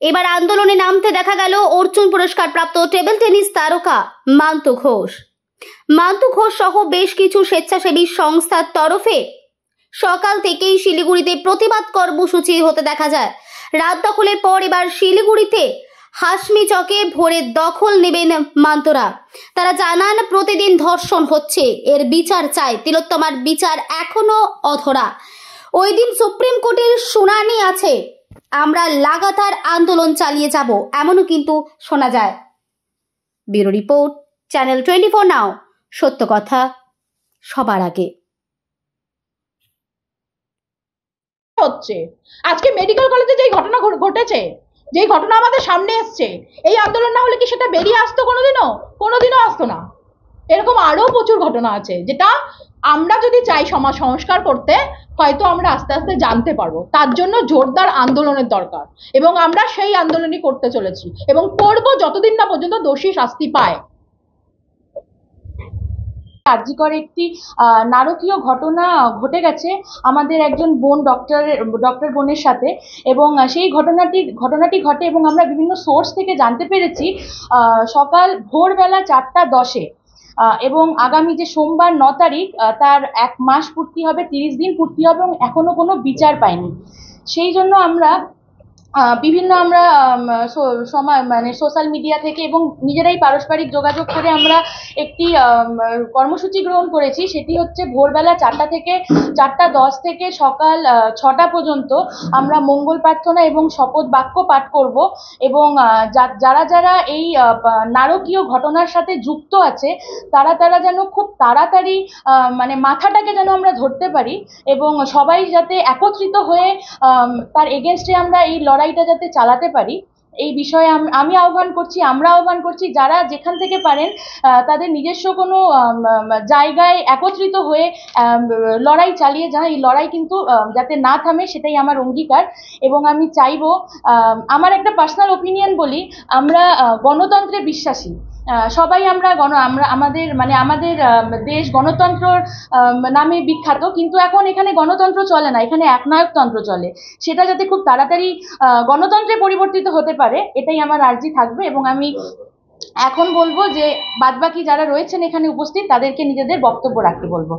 এবার আন্দোলনে নামতে দেখা গেল অর্জুন পুরস্কার প্রাপ্ত টেবিল টেনিস তারকা মান্তু ঘোষ। মান্তু ঘোষ সহ বেশ কিছু স্বেচ্ছাসেবী সংস্থার তরফে সকাল থেকেই শিলিগুড়িতে প্রতিবাদ কর্মসূচি হতে দেখা যায়। রাত দখলের পর এবার শিলিগুড়িতে হাসমি চকে ভোরে দখল নেবেন মান্তরা। তারা জানান, প্রতিদিন ধর্ষণ হচ্ছে, এর বিচার চায়। তিলোত্তমার বিচার এখনো অধরা। ওই দিন সুপ্রিম কোর্টের শুনানি আছে। আমরা লাগাতার আন্দোলন চালিয়ে যাব, এমনও কিন্তু শোনা যায়। ব্যুরো রিপোর্ট, চ্যানেল 24 নাও, সত্য কথা সবার আগে। হচ্ছে আজকে মেডিকেল কলেজে যেই ঘটনা ঘটেছে, যেই ঘটনা আমাদের সামনে এসছে, এই আন্দোলন না হলে কি সেটা বেরিয়ে আসতো? কোনোদিনও আসতো না। এরকম আরো প্রচুর ঘটনা আছে, যেটা আমরা যদি চাই সমাজ সংস্কার করতে, হয়তো আমরা আস্তে আস্তে জানতে পারবো। তার জন্য জোরদার আন্দোলনের দরকার, এবং আমরা সেই আন্দোলনই করতে চলেছি এবং করবো যতদিন না পর্যন্ত দোষী শাস্তি পায়। কার্যকর একটি নারকীয় ঘটনা ঘটে গেছে আমাদের একজন বোন, ডক্টর বোনের সাথে, এবং সেই ঘটনাটি ঘটে এবং আমরা বিভিন্ন সোর্স থেকে জানতে পেরেছি সকাল ভোরবেলা 4:10-এ, এবং আগামী যে সোমবার 9 তারিখ তার 1 মাস পূর্তি হবে, 30 দিন পূর্তি হবে, এবং এখনো কোনো বিচার পায়নি। সেই জন্য আমরা বিভিন্ন সোশ্যাল মিডিয়া থেকে এবং নিজেরাই পারস্পরিক যোগাযোগ করে আমরা একটি কর্মসূচি গ্রহণ করেছি। সেটি হচ্ছে ভোরবেলা 4টা থেকে 4:10 থেকে সকাল 6টা পর্যন্ত আমরা মঙ্গল প্রার্থনা এবং শপথ বাক্য পাঠ করব, এবং যারা এই নারকীয় ঘটনার সাথে যুক্ত আছে তারা যেন খুব তাড়াতাড়ি মাথাটাকে যেন আমরা ধরতে পারি, এবং সবাই যাতে একত্রিত হয়ে তার এগেনস্টে আমরা এই লড়াইটা যাতে চালাতে পারি, এই বিষয়ে আমি আহ্বান করছি, আমরা আহ্বান করছি। যারা যেখান থেকে পারেন তাদের নিজস্ব কোনো জায়গায় একত্রিত হয়ে লড়াই চালিয়ে যান। এই লড়াই কিন্তু যাতে না থামে, সেটাই আমার অঙ্গীকার। এবং আমি চাইবো, আমার একটা পার্সোনাল ওপিনিয়ন বলি, আমরা গণতন্ত্রে বিশ্বাসী সবাই। আমরা আমাদের দেশ গণতন্ত্রর নামে বিখ্যাত, কিন্তু এখন এখানে গণতন্ত্র চলে না, এখানে একনায়কতন্ত্র চলে। সেটা যাতে খুব তাড়াতাড়ি গণতন্ত্রে পরিবর্তিত হতে পারে, এটাই আমার আর্জি থাকবে। এবং আমি এখন বলবো যে বাদবাকি যারা রয়েছেন এখানে উপস্থিত, তাদেরকে নিজেদের বক্তব্য রাখতে বলবো।